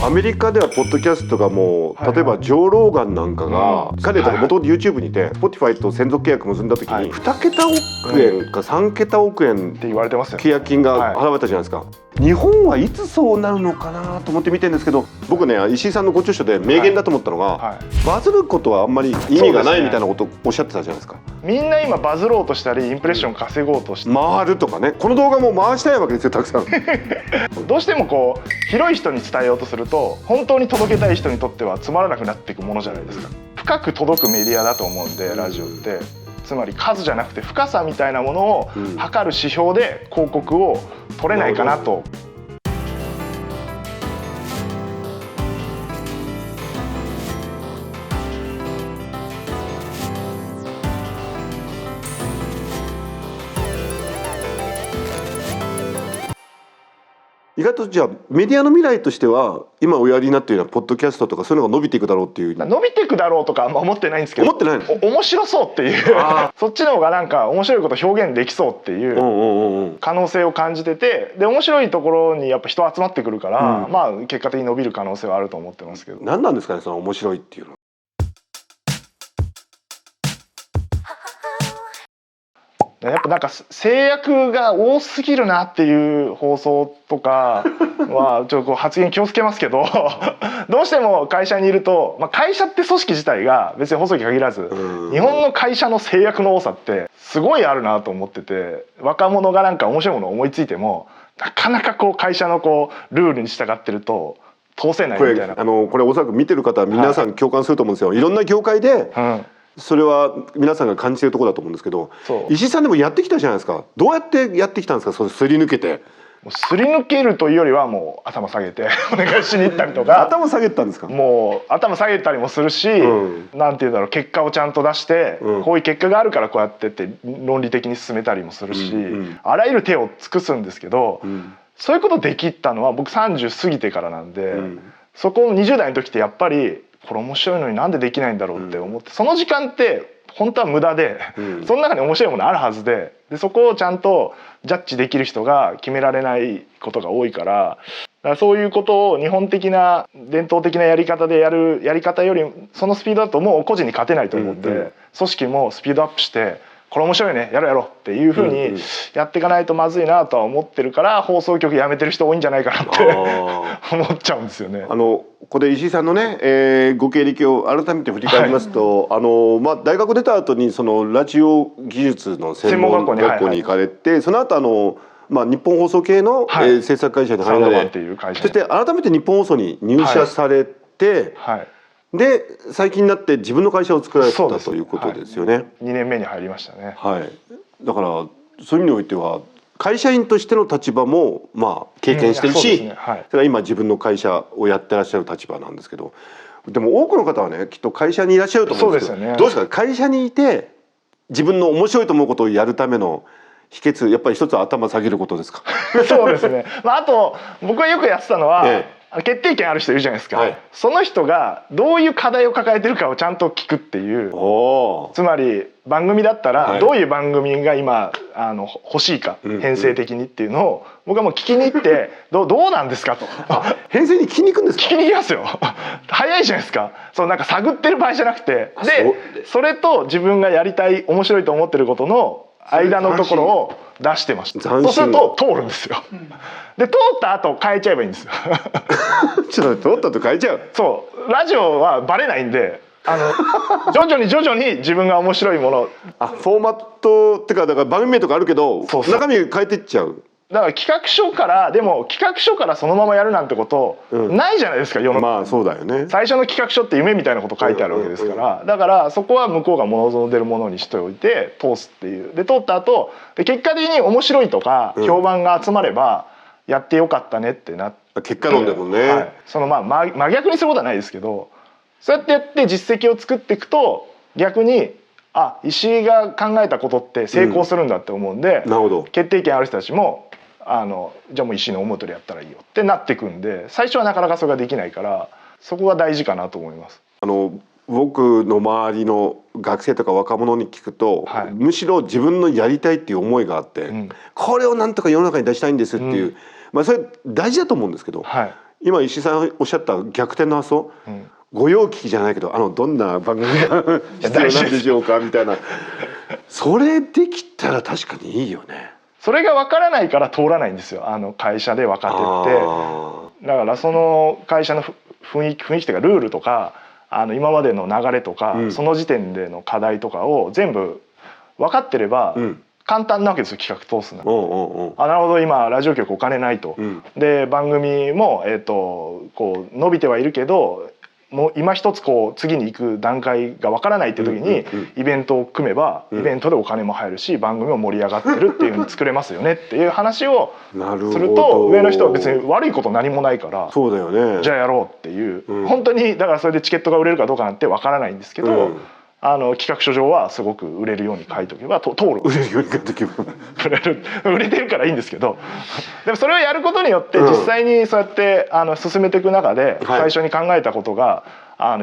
アメリカではポッドキャストがもう、例えばジョー・ローガンなんかが、彼とか元々 YouTube にいて Spotify と専属契約結んだ時に2桁億円か3桁億円って言われてますよね。契約金が払われたじゃないですか。日本はいつそうなるのかなと思って見てるんですけど、僕ね石井さんのご著書で名言だと思ったのが、バズることはあんまり意味がないみたいなことをおっしゃってたじゃないですか。みんな今バズろうとしたりインプレッション稼ごうとして回るとかね、この動画も回したいわけですよたくさんどうしてもこう広い人に伝えようとすると本当に届けたい人にとってはつまらなくなっていくものじゃないですか。深く届くメディアだと思うんでラジオって、つまり数じゃなくて深さみたいなものを測る指標で広告を取れないかなと。意外とじゃあメディアの未来としては今おやりになっているようなポッドキャストとかそういうのが伸びていくだろうっていう。伸びていくだろうとかあんま思ってないんですけど、思ってないの？面白そうっていうそっちの方がなんか面白いこと表現できそうっていう可能性を感じてて、で面白いところにやっぱ人集まってくるから、まあ結果的に伸びる可能性はあると思ってますけど。何なんですかねその面白いっていうのは。やっぱなんか制約が多すぎるなっていう放送とかはちょっとこう発言気をつけますけどどうしても会社にいると、会社って組織自体が別に細木限らず日本の会社の制約の多さってすごいあるなと思ってて、若者がなんか面白いものを思いついてもなかなかこう会社のこうルールに従ってると通せないみたいな。これおそらく見てる方は皆さん共感すると思うんですよ。いろんな業界で、それは皆さんが感じているところだと思うんですけど、石井さんでもやってきたじゃないですか。どうやってやってきたんですか、それすり抜けて。すり抜けるというよりはもう頭下げてお願いしに行ったりとか頭下げたんですか。もう頭下げたりもするし、なんていうんだろう、結果をちゃんと出して、こういう結果があるからこうやってって論理的に進めたりもするし、あらゆる手を尽くすんですけど、そういうことできたのは僕30過ぎてからなんで、そこを20代の時ってやっぱりこれ面白いのになんでできないんだろうって思って、その時間って本当は無駄で、その中に面白いものあるはずで、そこをちゃんとジャッジできる人が決められないことが多いから、だからそういうことを日本的な伝統的なやり方でやるやり方よりそのスピードだともう個人に勝てないと思って、組織もスピードアップしてこれ面白いねやろうやろうっていう風にやっていかないとまずいなとは思ってるから、放送局辞めてる人多いんじゃないかなって思っちゃうんですよね。ここで石井さんのね、ご経歴を改めて振り返りますと、大学出た後にそのラジオ技術の専門学校に行かれて、その後日本放送系の、制作会社に入られ、そして改めて日本放送に入社されて、で最近になって自分の会社を作られたということですよね。2年目に入りましたね。だからそういう意味においては会社員としての立場も経験してるし、それから今自分の会社をやってらっしゃる立場なんですけど、でも多くの方はねきっと会社にいらっしゃると思うんですけど、どうですか、会社にいて自分の面白いと思うことをやるための秘訣、やっぱり一つは頭下げることですか。そうですね。あと僕がよくやってたのは、決定権ある人いるじゃないですか、その人がどういう課題を抱えてるかをちゃんと聞くっていう。つまり番組だったらどういう番組が今欲しいか、編成的にっていうのを僕はもう聞きに行ってどうなんですかと。編成に聞きに行くんですか。聞きに行きますよ早いじゃないですか。なんか探ってる場合じゃなくて、でそれと自分がやりたい面白いと思ってることの間のところを出してました。そうすると通るんですよ。で通った後変えちゃえばいいんですよちょっと通った後変えちゃう。そうラジオはバレないんで、徐々に自分が面白いもの、フォーマットってか、だから番組名とかあるけど中身変えていっちゃう。だから企画書からそのままやるなんてことないじゃないですか、世の中。そうだよね。最初の企画書って夢みたいなこと書いてあるわけですから、だからそこは向こうが望んでるものにしておいて通すっていう。で通った後で結果的に面白いとか評判が集まればやってよかったねってなって、結果論だもんね。真逆にすることはないですけど、そうやってやって実績を作っていくと逆に石井が考えたことって成功するんだって思うんで、決定権ある人たちもじゃあもう石井の思う通りやったらいいよってなっていくんで、最初はなかなかそれができないから、そこが大事かなと思います。僕の周りの学生とか若者に聞くと、むしろ自分のやりたいっていう思いがあって、これをなんとか世の中に出したいんですっていう、それ大事だと思うんですけど、今石井さんおっしゃった逆転の発想、御用聞きじゃないけどどんな番組が必要なんでしょうかみたいなそれできたら確かにいいよね。それが分からないから通らないんですよ、会社で若手って。だからその会社の雰囲気というかルールとか今までの流れとか、その時点での課題とかを全部分かってれば、簡単なわけですよ、企画通すの。なるほど、今ラジオ局お金ないと、で番組も、こう伸びてはいるけどもう今一つこう次に行く段階がわからないって時にイベントを組めばイベントでお金も入るし番組も盛り上がってるっていうふうに作れますよねっていう話をすると上の人は別に悪いこと何もないからそうだよね、じゃあやろうっていう、本当にだからそれでチケットが売れるかどうかなんてわからないんですけど、企画書上はすごく売れるように書いとけば通る。売れるように書いとけば売れてるからいいんですけど、でもそれをやることによって実際にそうやって進めていく中で最初に考えたことが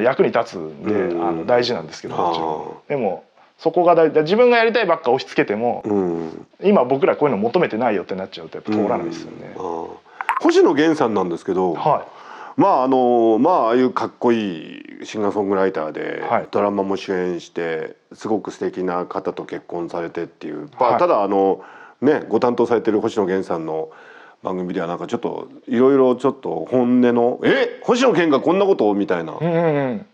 役に立つんで大事なんですけど、もちろん。でもそこが自分がやりたいばっか押し付けても、今僕らこういうの求めてないよってなっちゃうとやっぱ通らないですよね。星野源さんなんですけど、ああいうかっこいいシンガーソングライターで、ドラマも主演してすごく素敵な方と結婚されてっていう、ただご担当されてる星野源さんの番組ではなんかちょっといろいろちょっと本音の星野源がこんなことみたいな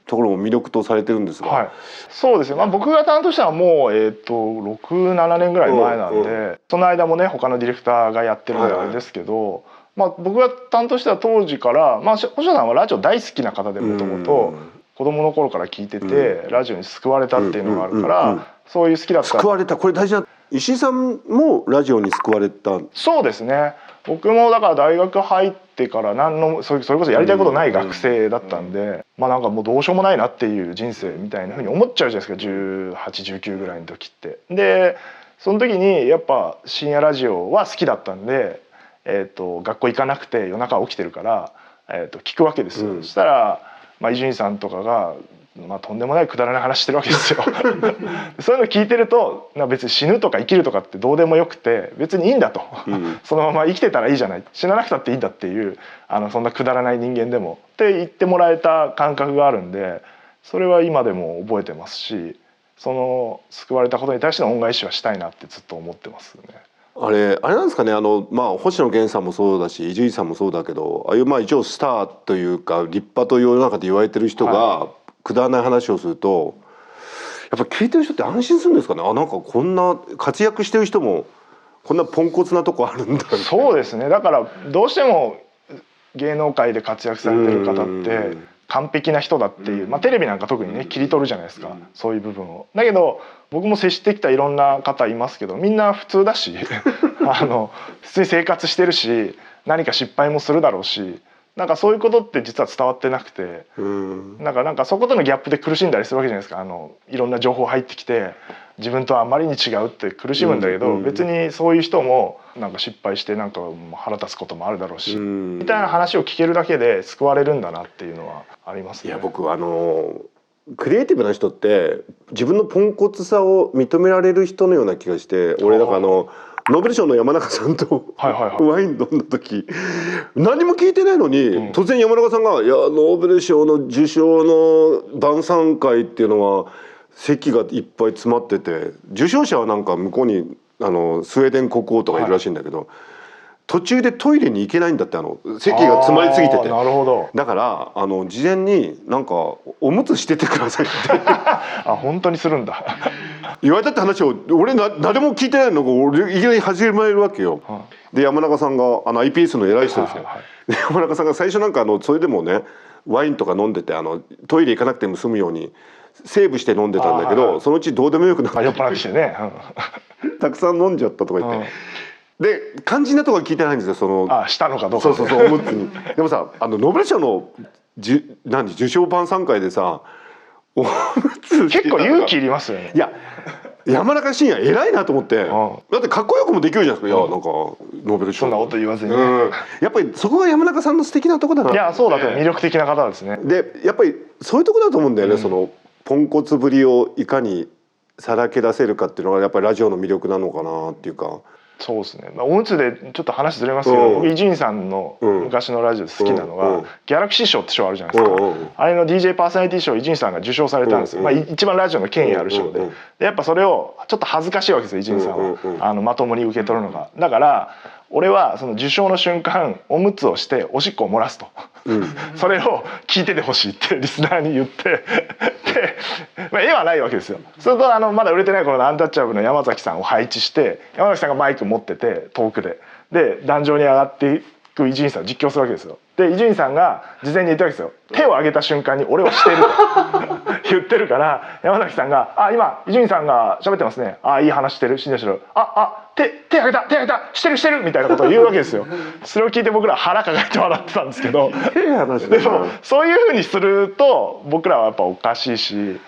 ところも魅力とされてるんですが、そうですね、僕が担当したのはもう6,7年ぐらい前なんで、その間もね他のディレクターがやってるんであれですけど。僕が担当した当時から、星野さんはラジオ大好きな方でもともと子供の頃から聞いてて、ラジオに救われたっていうのがあるから、そういう好きだった。救われた、これ大事な。石井さんもラジオに救われた。そうですね、僕もだから大学入ってからそれこそやりたいことない学生だったんで、なんかもうどうしようもないなっていう人生みたいなふうに思っちゃうじゃないですか、18、19ぐらいの時って。でその時にやっぱ深夜ラジオは好きだったんで。学校行かなくて夜中起きてるから、聞くわけですよ。そしたら伊集院さんとかが、とんでもないくだらない話してるわけですよ。そういうの聞いてると別に死ぬとか生きるとかってどうでもよくて別にいいんだと、そのまま生きてたらいいじゃない、死ななくたっていいんだっていうそんなくだらない人間でもって言ってもらえた感覚があるんで、それは今でも覚えてますし、その救われたことに対しての恩返しはしたいなってずっと思ってますね。あれなんですかね、星野源さんもそうだし伊集院さんもそうだけど、ああいう一応スターというか立派と世の中で言われてる人がくだらない話をすると、やっぱ聞いてる人って安心するんですかね。なんかこんな活躍してる人もこんなポンコツなとこあるんだ。そうですね、だからどうしても芸能界で活躍されてる方って完璧な人だっていう、テレビなんか特にね切り取るじゃないですか、そういう部分を。だけど僕も接してきたいろんな方いますけど、みんな普通だし普通に生活してるし、何か失敗もするだろうし、なんかそういうことって実は伝わってなくて、なんかそことのギャップで苦しんだりするわけじゃないですか。いろんな情報入ってきて自分とはあまりに違うって苦しむんだけど、別にそういう人もなんか失敗してなんか腹立つこともあるだろうし、みたいな話を聞けるだけで救われるんだなっていうのはありますね。いや僕クリエイティブな人って自分のポンコツさを認められる人のような気がして、俺だからノーベル賞の山中さんとワイン飲んだ時何も聞いてないのに、突然山中さんが「いやノーベル賞の受賞の晩餐会っていうのは席がいっぱい詰まってて、受賞者はなんか向こうにスウェーデン国王とかいるらしいんだけど、途中でトイレに行けないんだって、席が詰まりすぎてて。なるほど。だから事前になんかおむつしててくださいって本当にするんだ言われたって話を俺誰も聞いてないのが俺いきなり始めるわけよ。で山中さんがiPS の偉い人ですよ。で山中さんが最初なんかそれでもねワインとか飲んでてトイレ行かなくても済むようにセーブして飲んでたんだけど、そのうちどうでもよくなって酔っ払ってきてねたくさん飲んじゃったとか言って。で肝心なところは聞いてないんですよ、したのかどうか。そうおむつに。でもさノーベル賞の受賞晩餐会でさおむつ結構勇気いりますよね。いや山中伸弥偉いなと思って、だってかっこよくもできるじゃないですか。いやなんかノーベル賞そんなこと言わずにね、やっぱりそこが山中さんの素敵なとこだな。いやそうだと魅力的な方ですね。でやっぱりそういうとこだと思うんだよね、そのポンコツぶりをいかにさらけ出せるかっていうのがやっぱりラジオの魅力なのかなっていうか。そうですね、おむつでちょっと話ずれますけど、僕伊集院さんの昔のラジオで好きなのが、ギャラクシー賞って賞あるじゃないですか、あれの DJ パーソナリティ賞を伊集院さんが受賞されたんですよ、一番ラジオの権威ある賞で、やっぱそれをちょっと恥ずかしいわけですよ伊集院さんは、まともに受け取るのが。だから俺はその受賞の瞬間おむつをしておしっこを漏らすと、それを聞いててほしいってリスナーに言ってで、絵はないわけですよ。それとまだ売れてない頃のアンタッチャブルの山崎さんを配置して、山崎さんがマイク持ってて遠くで壇上に上がっていく伊集院さんを実況するわけですよ。で伊集院さんが事前に言ったわけですよ。手を挙げた瞬間に俺はしてると言ってるから、山崎さんが「今伊集院さんが喋ってますね、いい話してる、信じてる、手挙げたしてる」みたいなことを言うわけですよ。それを聞いて僕ら腹抱えて笑ってたんですけど、でもそういうふうにすると僕らはやっぱおかしいし、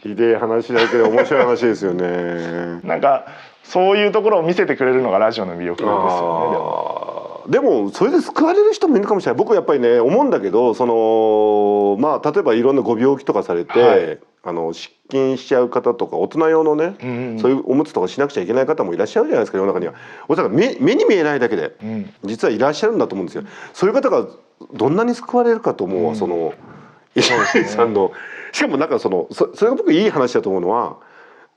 ひでえ話だけど面白い話ですよね。なんかそういうところを見せてくれるのがラジオの魅力ですよね。でもそれで救われる人もいるかもしれない。僕やっぱりね思うんだけど、例えばいろんなご病気とかされて、失禁しちゃう方とか大人用のね、そういうおむつとかしなくちゃいけない方もいらっしゃるじゃないですか世の中には。おそらく目に見えないだけで、実はいらっしゃるんだと思うんですよ。そういう方がどんなに救われるかと思うわ、その伊集院さんの。しかもなんかそれが僕いい話だと思うのは、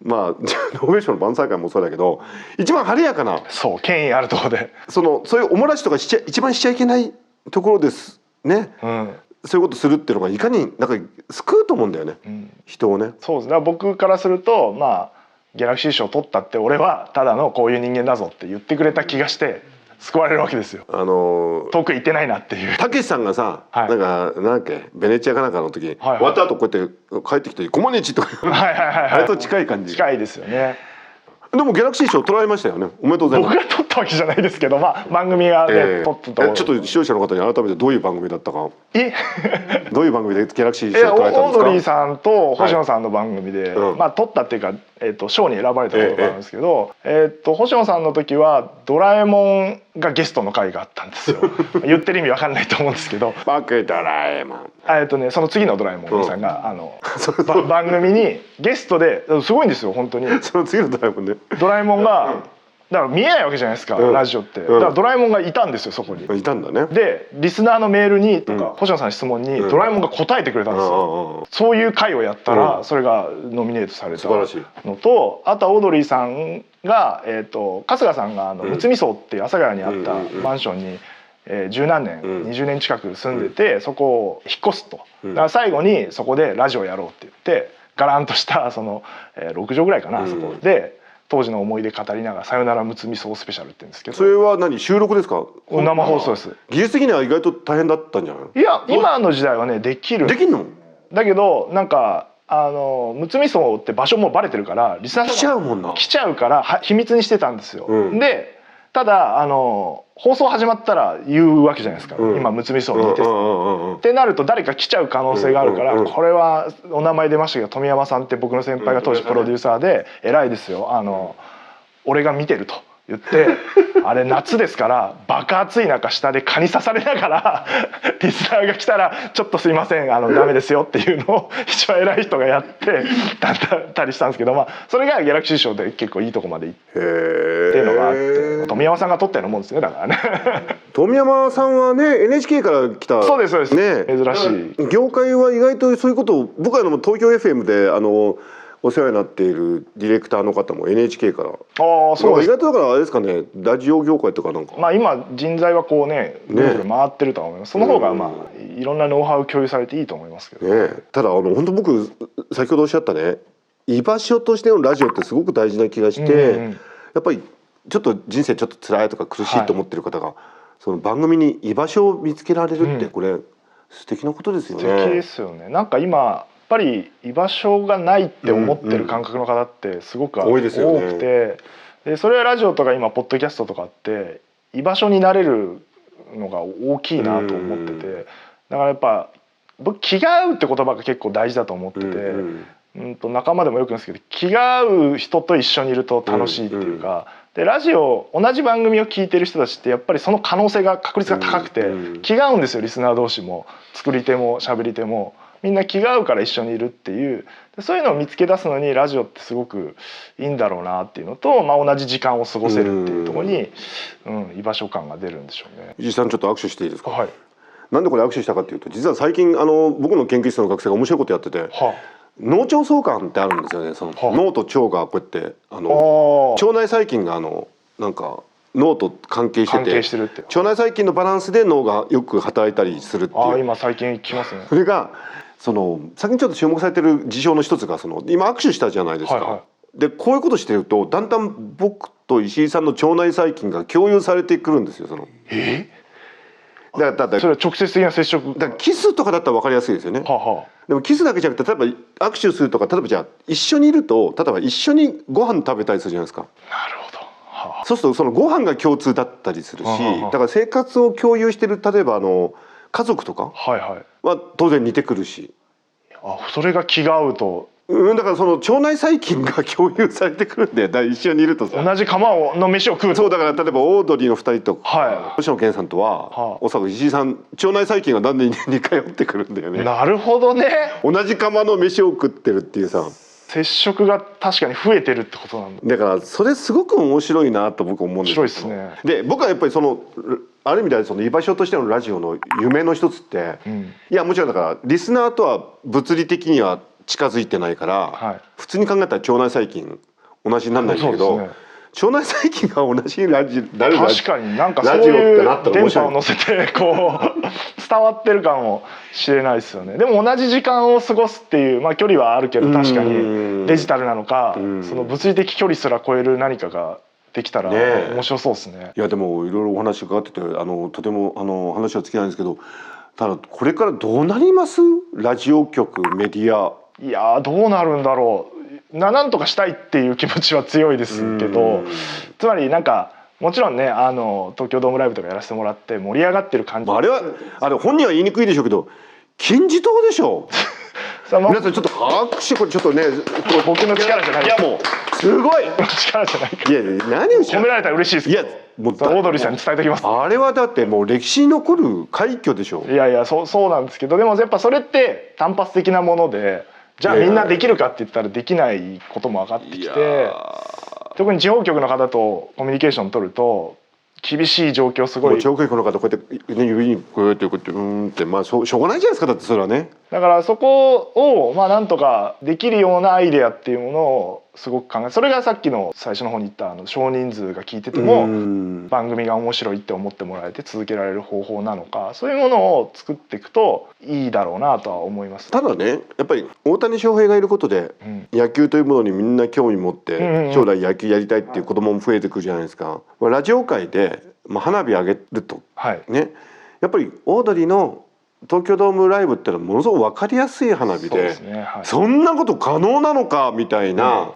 ノーベル賞の晩餐会もそうだけど、一番晴れやかな、そう権威あるところでそういうおもらしとか一番しちゃいけないところですね、そういうことするっていうのがいかになんか救うと思うんだよね、人をね。そうです。だから僕からするとギャラクシー賞を取ったって俺はただのこういう人間だぞって言ってくれた気がして救われるわけですよ。遠く行ってないなっていう。たけしさんがさ、なんだっけベネチアかなんかの時、終わった後こうやって帰ってきて「コマネチ」とかあれと近い感じ。近いですよね。でもギャラクシー賞取られましたよね。おめでとうございます。僕が取ったわけじゃないですけど、番組がね、取ってた。ちょっと視聴者の方に改めてどういう番組だったか。どういう番組でギャラクシー賞取られたんですか。オードリーさんと星野さんの番組で、取ったっていうか、賞に選ばれたことがあるんですけど、星野さんの時はドラえもんがゲストの回があったんですよ。言ってる意味わかんないと思うんですけど。僕ドラえもん。その次のドラえもんさんが番組にゲストですごいんですよ本当に。その次のドラえもんね。ドラえもんがだから見えないわけじゃないですか、ラジオって。だからドラえもんがいたんですよそこに。いたんだね。でリスナーのメールにとか、星野さんの質問にドラえもんが答えてくれたんですよ。そういう回をやったら、それがノミネートされたのと、あとはオードリーさんが、春日さんがむつみ荘っていう阿佐ヶ谷にあったマンションに十何年、20年近く住んでて、そこを引っ越すと。だから最後にそこでラジオやろうって言ってガランとした6畳ぐらいかな、そこで当時の思い出語りながら「さよならむつみ荘スペシャル」って言うんですけど。それは収録ですか。生放送です。技術的には意外と大変だったんじゃない。いや今の時代はねできるのだけど、なんかむつみ荘って場所もバレてるからリスナーさんが来ちゃうから秘密にしてたんですよ。でただ放送始まったら言うわけじゃないですか、今むつみ荘にいてってなると誰か来ちゃう可能性があるから、これはお名前出ましたけど富山さんって僕の先輩が当時プロデューサーで偉いですよ。俺が見てると言ってあれ夏ですから爆暑い中下で蚊に刺されながらリスナーが来たら「ちょっとすいませんダメですよ」っていうのを一番偉い人がやってだったりしたんですけど、それがギャラクシー賞で結構いいとこまで行ってっていうのがあって、富山さんが撮ったようなもんですねだからね。富山さんはね NHK から来た。そうですそうですね、珍しい。業界は意外とそういうことを、僕は東京 FM でお世話になっているディレクターの方も NHK から。そうです。意外とだからあれですかね、ラジオ業界とかなんか。今人材はこうねぐるぐる回ってるとは思います。その方がいろんなノウハウ共有されていいと思いますけど。ただ本当僕先ほどおっしゃったね、居場所としてのラジオってすごく大事な気がして、やっぱりちょっと人生ちょっと辛いとか苦しいと思ってる方が、その番組に居場所を見つけられるって、これ素敵なことですよね。素敵ですよね。なんか今やっぱり居場所がないって思ってる感覚の方ってすごく多くて、でそれはラジオとか今ポッドキャストとかって居場所になれるのが大きいなと思ってて、だからやっぱ僕気が合うって言葉が結構大事だと思ってて、仲間でもよく言うんですけど、気が合う人と一緒にいると楽しいっていうか、でラジオ同じ番組を聞いてる人たちってやっぱりその可能性が確率が高くて、気が合うんですよリスナー同士も作り手も喋り手も。みんな気が合うから一緒にいるっていう、そういうのを見つけ出すのにラジオってすごくいいんだろうなっていうのと、同じ時間を過ごせるっていうところに、居場所感が出るんでしょうね。石井さんちょっと握手していいですか。はい。なんでこれ握手したかっていうと、実は最近僕の研究室の学生が面白いことやってて、脳腸相関ってあるんですよね。その脳と腸がこうやって腸内細菌がなんか脳と関係してて、腸内細菌のバランスで脳がよく働いたりするっていう。今最近聞きますね。それが最近ちょっと注目されてる事象の一つが今握手したじゃないですか。でこういうことしてるとだんだん僕と石井さんの腸内細菌が共有されてくるんですよ。だからそれは直接的な接触。だからキスとかだったら分かりやすいですよね。でもキスだけじゃなくて、例えば握手するとか、例えばじゃあ一緒にいると、例えば一緒にご飯食べたりするじゃないですか。なるほど。そうするとそのご飯が共通だったりするし、だから生活を共有してる例えば家族とかは当然似てくるし、それが気が合うと。だからその腸内細菌が共有されてくるんで、一緒にいると同じ釜の飯を食う。そうだから、例えばオードリーの2人と星野源さんとは、おそらく石井さん腸内細菌がだんだん似通ってくるんだよね。なるほどね。同じ釜の飯を食ってるっていうさ、接触が確かに増えてるってことなんだ。だからそれすごく面白いなと僕思うんですよ。面白いですね。で僕はやっぱりある意味では居場所としてのラジオの夢の一つって、いやもちろんだからリスナーとは物理的には近づいてないから、普通に考えたら腸内細菌同じにならないんだけど、腸内細菌が同じになる確かになんかそういう電波を乗せてこう伝わってるかもしれないですよね。でも同じ時間を過ごすっていう、距離はあるけど、確かにデジタルなのかその物理的距離すら超える何かができたら面白そうですね。いやでもいろいろお話伺っててとても話は尽きないんですけど、ただこれからどうなります？ラジオ局、メディア。いやどうなるんだろう。なんとかしたいっていう気持ちは強いですけど、つまりなんかもちろんね東京ドームライブとかやらせてもらって盛り上がってる感じ。あれ本人は言いにくいでしょうけど金字塔でしょ。皆さんちょっと拍手、これちょっとね僕の力じゃない。いやもうすごい力じゃない。いや何を褒められたら嬉しいです。いやもうオードリーさんに伝えておきます。あれはだってもう歴史に残る快挙でしょ。いやそうなんですけど、でもやっぱそれって単発的なもので、じゃあみんなできるかって言ったらできないことも分かってきて、特に地方局の方とコミュニケーション取ると厳しい状況すごい。地方局の方こうやって、指にこうやってってしょうがないじゃないですか。だってそれはね。だからそこをなんとかできるようなアイデアっていうものをすごく考え、それがさっきの最初の方に言った少人数が聞いてても番組が面白いって思ってもらえて続けられる方法なのか、そういうものを作っていくといいだろうなとは思います。ただね、やっぱり大谷翔平がいることで、野球というものにみんな興味持って、将来野球やりたいっていう子供も増えてくるじゃないですか。ラジオ界で、花火上げると、ね、やっぱりオードリーの東京ドームライブってのはものすごく分かりやすい花火で、そんなこと可能なのかみたいな、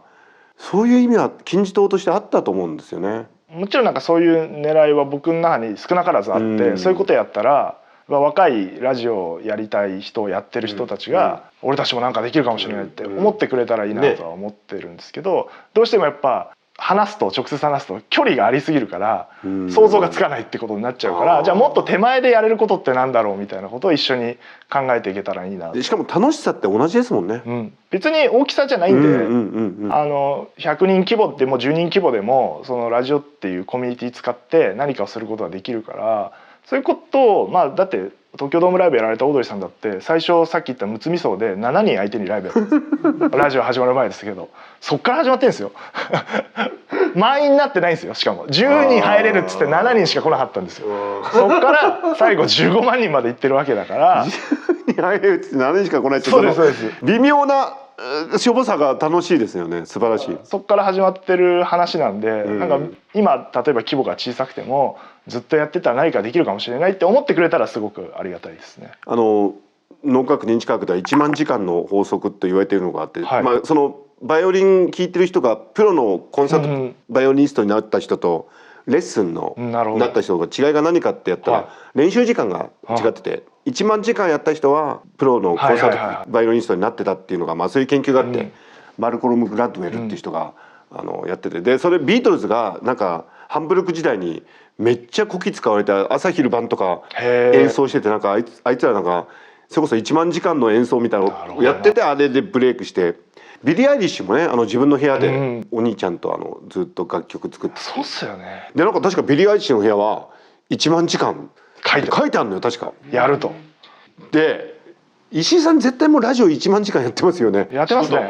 そういう意味は金字塔としてあったと思うんですよね。もちろんなんかそういう狙いは僕の中に少なからずあって、そういうことやったら若いラジオをやりたい人をやってる人たちが、俺たちもなんかできるかもしれないって思ってくれたらいいなとは思ってるんですけど、どうしてもやっぱ直接話すと距離がありすぎるから想像がつかないってことになっちゃうから、じゃあもっと手前でやれることってなんだろうみたいなことを一緒に考えていけたらいいな。しかも楽しさって同じですもんね。別に大きさじゃないんで、100人規模でも10人規模でもそのラジオっていうコミュニティ使って何かをすることができるから、そういうことをだって東京ドームライブやられたオードリーさんだって最初さっき言ったむつみ荘で7人相手にライブやったラジオ始まる前ですけど、そっから始まってんですよ満員になってないんですよ。しかも10人入れるっつって7人しか来なかったんですよ。そっから最後15万人まで行ってるわけだから10人入れるっつって7人しか来ないって、そうです微妙なしょぼさが楽しいですよね。素晴らしい。そっから始まってる話なんで、なんか今例えば規模が小さくてもずっとやってたら何かできるかもしれないって思ってくれたらすごくありがたいですね。脳科学認知科学では1万時間の法則と言われているのがあって、そのバイオリン聴いてる人がプロのコンサートバイオリニストになった人とレッスンのなった人が違いが何かってやったら、練習時間が違ってて、1万時間やった人はプロのコンサートバイオリニストになってたっていうのが、そういう研究があって、マルコルム・グラッドウェルっていう人がやってて、でそれビートルズがなんかハンブルク時代にめっちゃこき使われて朝昼晩とか演奏してて、なんかあいつらなんかそれこそ1万時間の演奏みたいなのをやってて、あれでブレイクして。ビリー・アイリッシュもね自分の部屋でお兄ちゃんとずっと楽曲作って、そうっすよね。でなんか確かビリー・アイリッシュの部屋は1万時間書いてあるのよ確か。やると。で石井さん絶対もうラジオ1万時間やってますよね。やってますね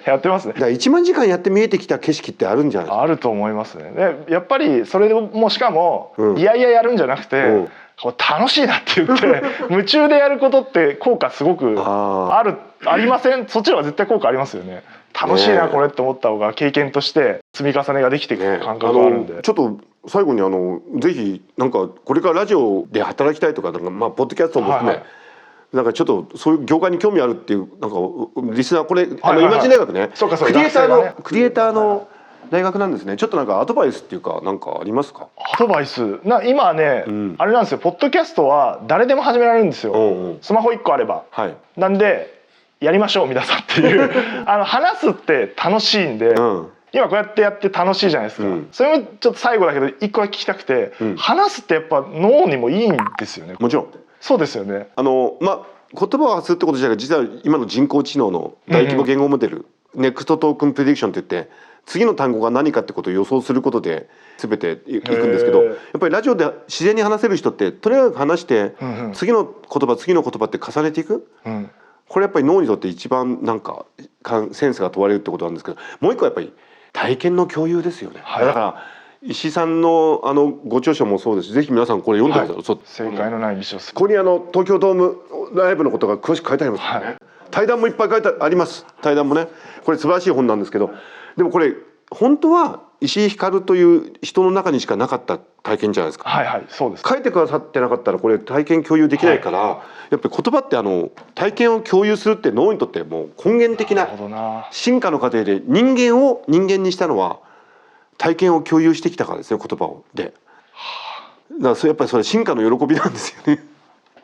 やってますね。だから1万時間やって見えてきた景色ってあるんじゃないですか。あると思いますね。でやっぱりそれでもしかも、いやいややるんじゃなくて、こう楽しいなって言って夢中でやることって効果すごくありません？そっちの方が絶対効果ありますよね。楽しいなこれって思った方が経験として積み重ねができていく感覚があるんで、ちょっと最後にぜひなんかこれからラジオで働きたいとかポッドキャストも含め、なんかちょっとそういう業界に興味あるっていうなんかリスナーこれ今治大学ねクリエイターの大学なんですね。ちょっとなんかアドバイスっていうかなんかありますか？アドバイス今ね、あれなんですよ、ポッドキャストは誰でも始められるんですよ、スマホ1個あれば、なんでやりましょう皆さんっていう話すって楽しいんで、今こうやってやって楽しいじゃないですか、それもちょっと最後だけど1個だけ聞きたくて、話すってやっぱ脳にもいいんですよね。もちろんそうですよね。言葉を発するってことじゃなくて、実は今の人工知能の大規模言語モデル、ネクストトークンプレディクションって言って次の単語が何かってことを予想することで全ていくんですけど、やっぱりラジオで自然に話せる人ってとにかく話して、次の言葉って重ねていく、これやっぱり脳にとって一番なんかセンスが問われるってことなんですけど、もう一個やっぱり体験の共有ですよね。だから石井さんのご著書もそうですし、ぜひ皆さんこれ読んでください。正解のない道を進む。ここに東京ドームライブのことが詳しく書いてありますよね。対談もいっぱい書いてあります。対談もね、これ素晴らしい本なんですけど、でもこれ本当は石井ひかるという人の中にしかなかった体験じゃないですか。そうです。書いてくださってなかったらこれ体験共有できないから、やっぱり言葉って体験を共有するって脳にとってもう根源的な進化の過程で人間を人間にしたのは体験を共有してきたからですね、言葉を。で、だからやっぱりそれ進化の喜びなんですよね。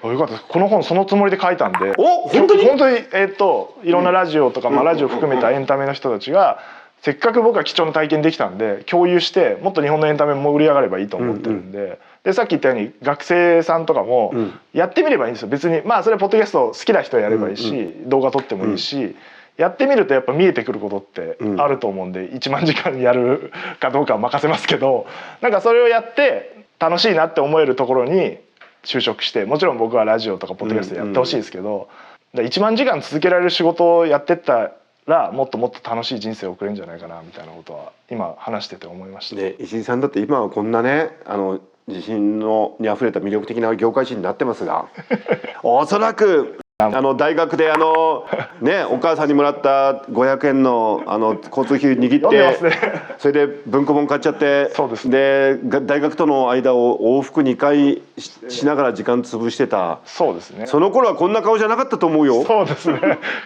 よかったです。この本そのつもりで書いたんで。本当にいろんなラジオとか、ラジオ含めたエンタメの人たちがせっかく僕は貴重な体験できたんで共有してもっと日本のエンタメも売り上がればいいと思ってるんで、でさっき言ったように学生さんとかもやってみればいいんですよ。別にそれはポッドキャスト好きな人はやればいいし、動画撮ってもいいし、やってみるとやっぱ見えてくることってあると思うんで、1万時間やるかどうかは任せますけど、なんかそれをやって楽しいなって思えるところに就職して、もちろん僕はラジオとかポッドキャストやってほしいですけど、1万時間続けられる仕事をやってったらもっともっと楽しい人生を送れるんじゃないかなみたいなことは今話してて思いました。石井さんだって今はこんなね自信にあふれた魅力的な業界人になってますがおそらく大学でお母さんにもらった500円の交通費握って、それで文庫本買っちゃって、で大学との間を往復2回 しながら時間潰してた。そうですね。その頃はこんな顔じゃなかったと思うよ。そうですね。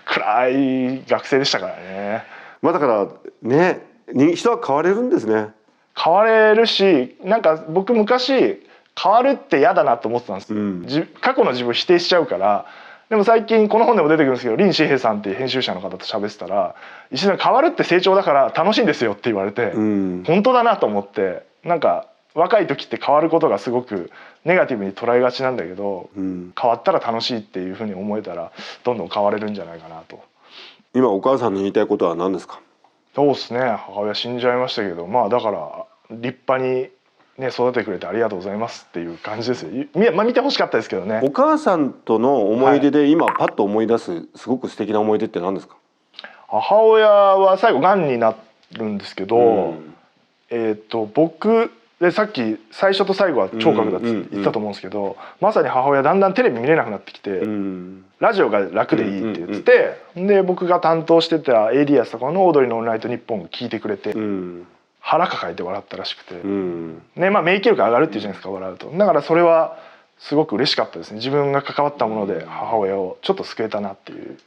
暗い学生でしたからね。だからね、人は変われるんですね。変われるし、なんか僕昔変わるって嫌だなと思ってたんです、過去の自分を否定しちゃうから。でも最近この本でも出てくるんですけど、林志平さんっていう編集者の方と喋ってたら、石井さん変わるって成長だから楽しいんですよって言われて、本当だなと思って、なんか若い時って変わることがすごくネガティブに捉えがちなんだけど、変わったら楽しいっていうふうに思えたらどんどん変われるんじゃないかなと。今お母さんに言いたいことは何ですか？そうですね、母親死んじゃいましたけど、だから立派に育ててくれてありがとうございますっていう感じですよ。見てほしかったですけどね。お母さんとの思い出で今パッと思い出すすごく素敵な思い出って何ですか？母親は最後がんになるんですけど、僕でさっき最初と最後は聴覚だって言ったと思うんですけど、まさに母親だんだんテレビ見れなくなってきて、ラジオが楽でいいって言って、で僕が担当してた AD やつとかの「オードリーのオールナイトニッポン」が聞いてくれて、腹抱えて笑ったらしくて、免疫力上がるっていうじゃないですか、笑うと。だからそれはすごく嬉しかったですね。自分が関わったもので母親をちょっと救えたなっていう。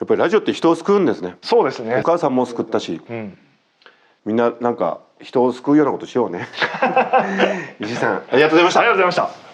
やっぱりラジオって人を救うんですね。そうですね。お母さんも救ったし、みんななんか人を救うようなことしようね。石井さんありがとうございました。ありがとうございました。